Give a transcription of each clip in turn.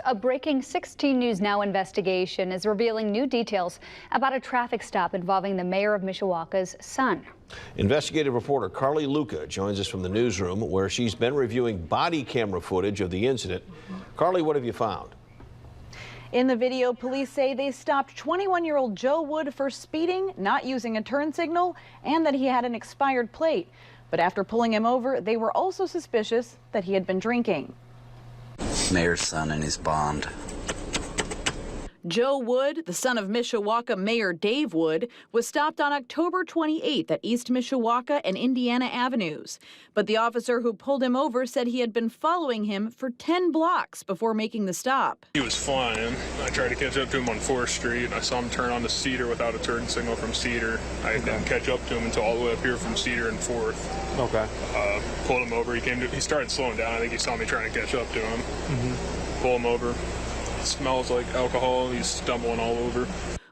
A breaking 16 News Now investigation is revealing new details about a traffic stop involving the mayor of Mishawaka's son. Investigative reporter Carly Luca joins us from the newsroom where she's been reviewing body camera footage of the incident. Carly, what have you found? In the video, police say they stopped 21-year-old Joe Wood for speeding, not using a turn signal, and that he had an expired plate. But after pulling him over, they were also suspicious that he had been drinking. Mayor's son and his bond. Joe Wood, the son of Mishawaka Mayor Dave Wood, was stopped on October 28th at East Mishawaka and Indiana Avenues. But the officer who pulled him over said he had been following him for 10 blocks before making the stop. He was flying. I tried to catch up to him on 4th Street. I saw him turn on to Cedar without a turn signal from Cedar. I didn't catch up to him until all the way up here from Cedar and 4th. Okay. Pulled him over. He started slowing down. I think he saw me trying to catch up to him. Pull him over. Smells like alcohol. He's stumbling all over.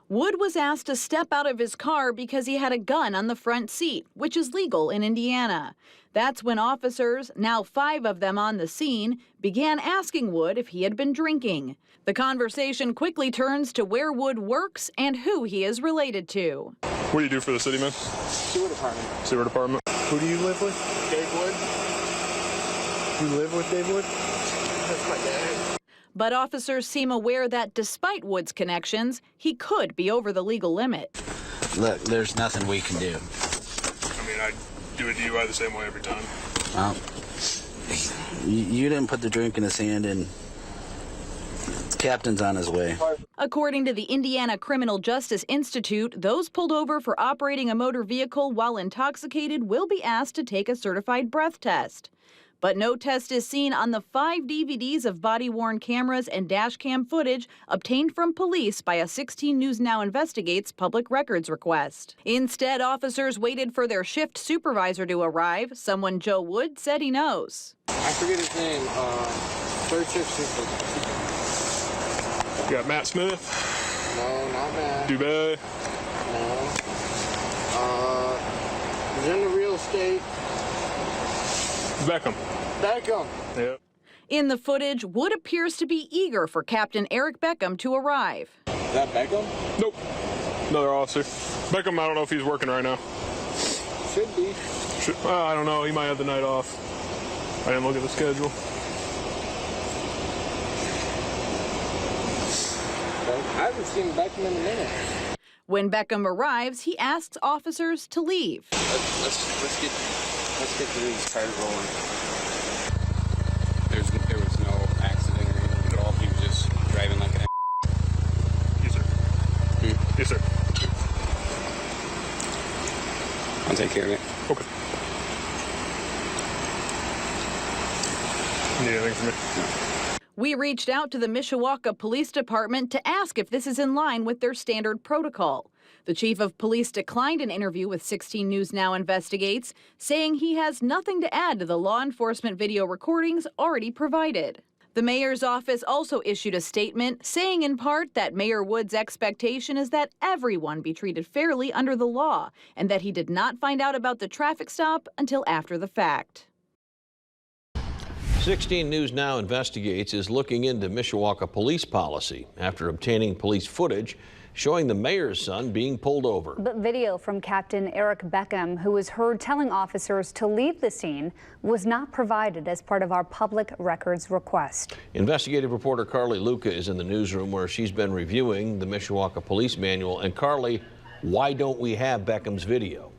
Wood was asked to step out of his car because he had a gun on the front seat, which is legal in Indiana. That's when officers, now 5 of them on the scene, began asking Wood if he had been drinking. The conversation quickly turns to where Wood works and who he is related to. What do you do for the city, man? Sewer department. Sewer department. Who do you live with? Dave Wood. You live with Dave Wood? That's my dad. But officers seem aware that despite Wood's connections, he could be over the legal limit. Look, there's nothing we can do. I mean, I do a DUI the same way every time. Well, you didn't put the drink in his hand, and the captain's on his way. According to the Indiana Criminal Justice Institute, those pulled over for operating a motor vehicle while intoxicated will be asked to take a certified breath test. But no test is seen on the 5 DVDs of body-worn cameras and dash cam footage obtained from police by a 16 News Now Investigates public records request. Instead, officers waited for their shift supervisor to arrive, someone Joe Wood said he knows. I forget his name. Third shift supervisor. You got Matt Smith. No, not Matt. Dubay. No. He's in the real estate. Beckham. Yep. In the footage, Wood appears to be eager for Captain Eric Beckham to arrive. Is that Beckham? Nope. Another officer. Beckham, I don't know if he's working right now. Should be. I don't know. He might have the night off. I didn't look at the schedule. I haven't seen Beckham in a minute. When Beckham arrives, he asks officers to leave. Let's get these cars rolling. There was no accident or anything at all. He was just driving like an. Yes, sir. Yes, sir. I'll take care of it. Okay. Need anything from me? No. We reached out to the Mishawaka Police Department to ask if this is in line with their standard protocol. The chief of police declined an interview with 16 News Now Investigates, saying he has nothing to add to the law enforcement video recordings already provided. The mayor's office also issued a statement saying in part that Mayor Wood's expectation is that everyone be treated fairly under the law and that he did not find out about the traffic stop until after the fact. 16 News Now Investigates is looking into Mishawaka police policy after obtaining police footage showing the mayor's son being pulled over. The video from Captain Eric Beckham, who was heard telling officers to leave the scene, was not provided as part of our public records request. Investigative reporter Carly Luca is in the newsroom where she's been reviewing the Mishawaka Police Manual. And Carly, why don't we have Beckham's video?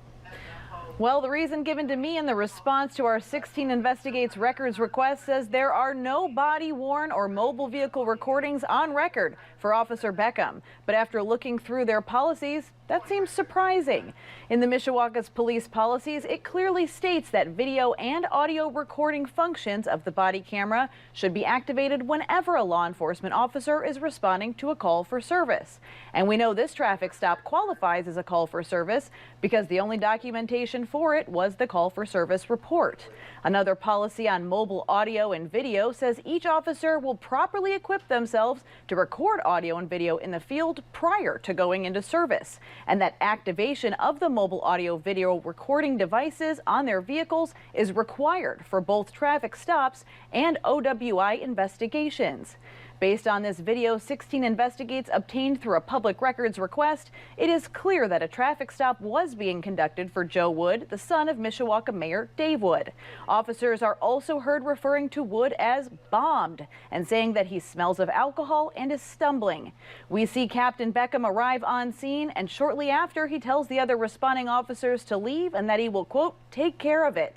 Well, the reason given to me in the response to our 16 Investigates records request says there are no body-worn or mobile vehicle recordings on record for Officer Beckham. But after looking through their policies, that seems surprising. In the Mishawaka's police policies, it clearly states that video and audio recording functions of the body camera should be activated whenever a law enforcement officer is responding to a call for service. And we know this traffic stop qualifies as a call for service because the only documentation for it was the call for service report. Another policy on mobile audio and video says each officer will properly equip themselves to record audio and video in the field prior to going into service, and that activation of the mobile audio video recording devices on their vehicles is required for both traffic stops and OWI investigations. Based on this video 16 Investigates obtained through a public records request, it is clear that a traffic stop was being conducted for Joe Wood, the son of Mishawaka Mayor Dave Wood. Officers are also heard referring to Wood as bombed and saying that he smells of alcohol and is stumbling. We see Captain Beckham arrive on scene, and shortly after he tells the other responding officers to leave and that he will, quote, take care of it.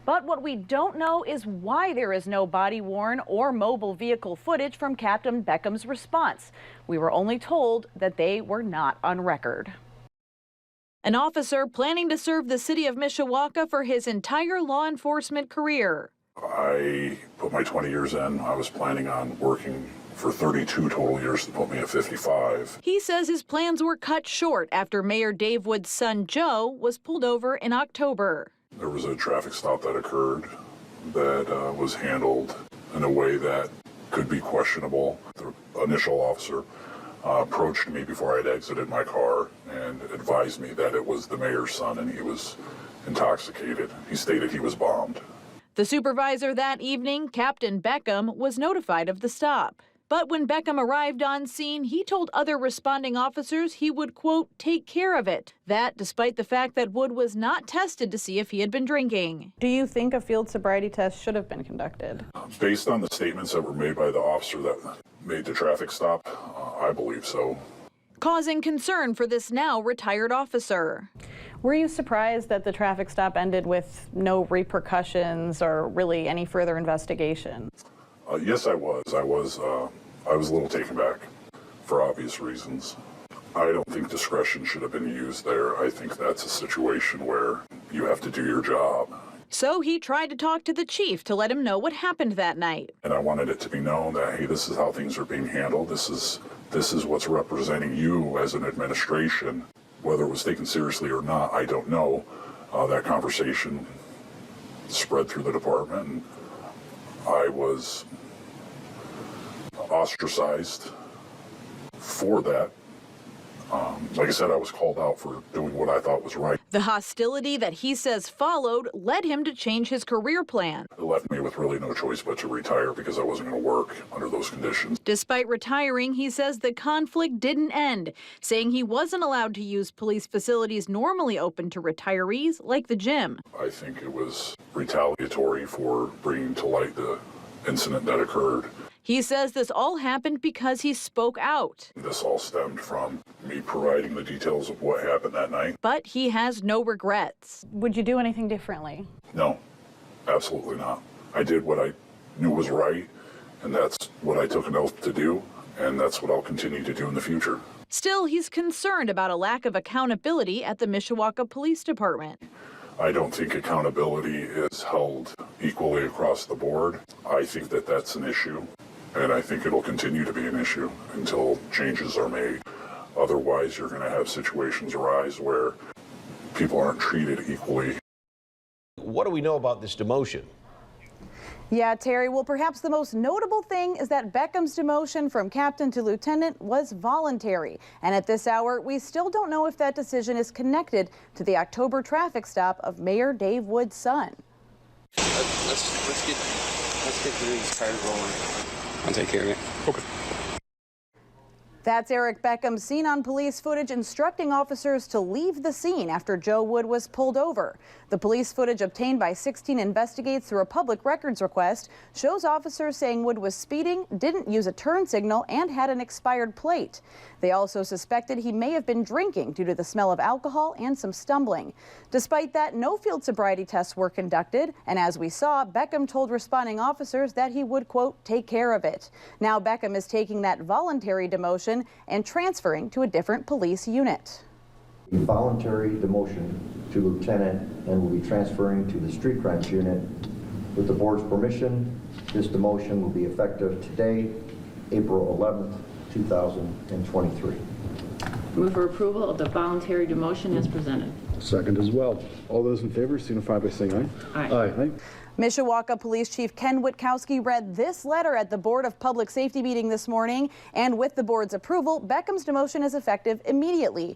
But what we don't know is why there is no body-worn or mobile vehicle footage from Captain Beckham's response. We were only told that they were not on record. An officer planning to serve the city of Mishawaka for his entire law enforcement career. I put my 20 years in. I was planning on working for 32 total years to put me at 55. He says his plans were cut short after Mayor Dave Wood's son, Joe, was pulled over in October. There was a traffic stop that occurred that was handled in a way that could be questionable. The initial officer approached me before I'd exited my car and advised me that it was the mayor's son and he was intoxicated. He stated he was bombed. The supervisor that evening, Captain Beckham, was notified of the stop. But when Beckham arrived on scene, he told other responding officers he would, quote, take care of it. That despite the fact that Wood was not tested to see if he had been drinking. Do you think a field sobriety test should have been conducted? Based on the statements that were made by the officer that made the traffic stop, I believe so. Causing concern for this now retired officer. Were you surprised that the traffic stop ended with no repercussions or really any further investigation? Yes, I was. I was a little taken back for obvious reasons. I don't think discretion should have been used there. I think that's a situation where you have to do your job. So he tried to talk to the chief to let him know what happened that night. And I wanted it to be known that, hey, this is how things are being handled. This is what's representing you as an administration. Whether it was taken seriously or not, I don't know. That conversation spread through the department, and I was ostracized for that. Like I said, I was called out for doing what I thought was right. The hostility that he says followed led him to change his career plan. It left me with really no choice but to retire because I wasn't going to work under those conditions. Despite retiring, he says the conflict didn't end, saying he wasn't allowed to use police facilities normally open to retirees, like the gym. I think it was retaliatory for bringing to light the incident that occurred. He says this all happened because he spoke out. This all stemmed from me providing the details of what happened that night. But he has no regrets. Would you do anything differently? No, absolutely not. I did what I knew was right, and that's what I took an oath to do, and that's what I'll continue to do in the future. Still, he's concerned about a lack of accountability at the Mishawaka Police Department. I don't think accountability is held equally across the board. I think that that's an issue, and I think it'll continue to be an issue until changes are made. Otherwise, you're going to have situations arise where people aren't treated equally. What do we know about this demotion? Yeah, Terry, well, perhaps the most notable thing is that Beckham's demotion from captain to lieutenant was voluntary. And at this hour, we still don't know if that decision is connected to the October traffic stop of Mayor Dave Wood's son. Let's get through these cars rolling. I'll take care of it. Okay. That's Eric Beckham seen on police footage instructing officers to leave the scene after Joe Wood was pulled over. The police footage obtained by 16 Investigates through a public records request shows officers saying Wood was speeding, didn't use a turn signal, and had an expired plate. They also suspected he may have been drinking due to the smell of alcohol and some stumbling. Despite that, no field sobriety tests were conducted, and as we saw, Beckham told responding officers that he would, quote, take care of it. Now Beckham is taking that voluntary demotion and transferring to a different police unit. Voluntary demotion to lieutenant and will be transferring to the street crimes unit. With the board's permission, this demotion will be effective today, April 11th, 2023. Move for approval of the voluntary demotion as presented. Second as well. All those in favor signify by saying aye. Aye. Aye. Mishawaka Police Chief Ken Witkowski read this letter at the Board of Public Safety meeting this morning, and with the board's approval, Beckham's demotion is effective immediately.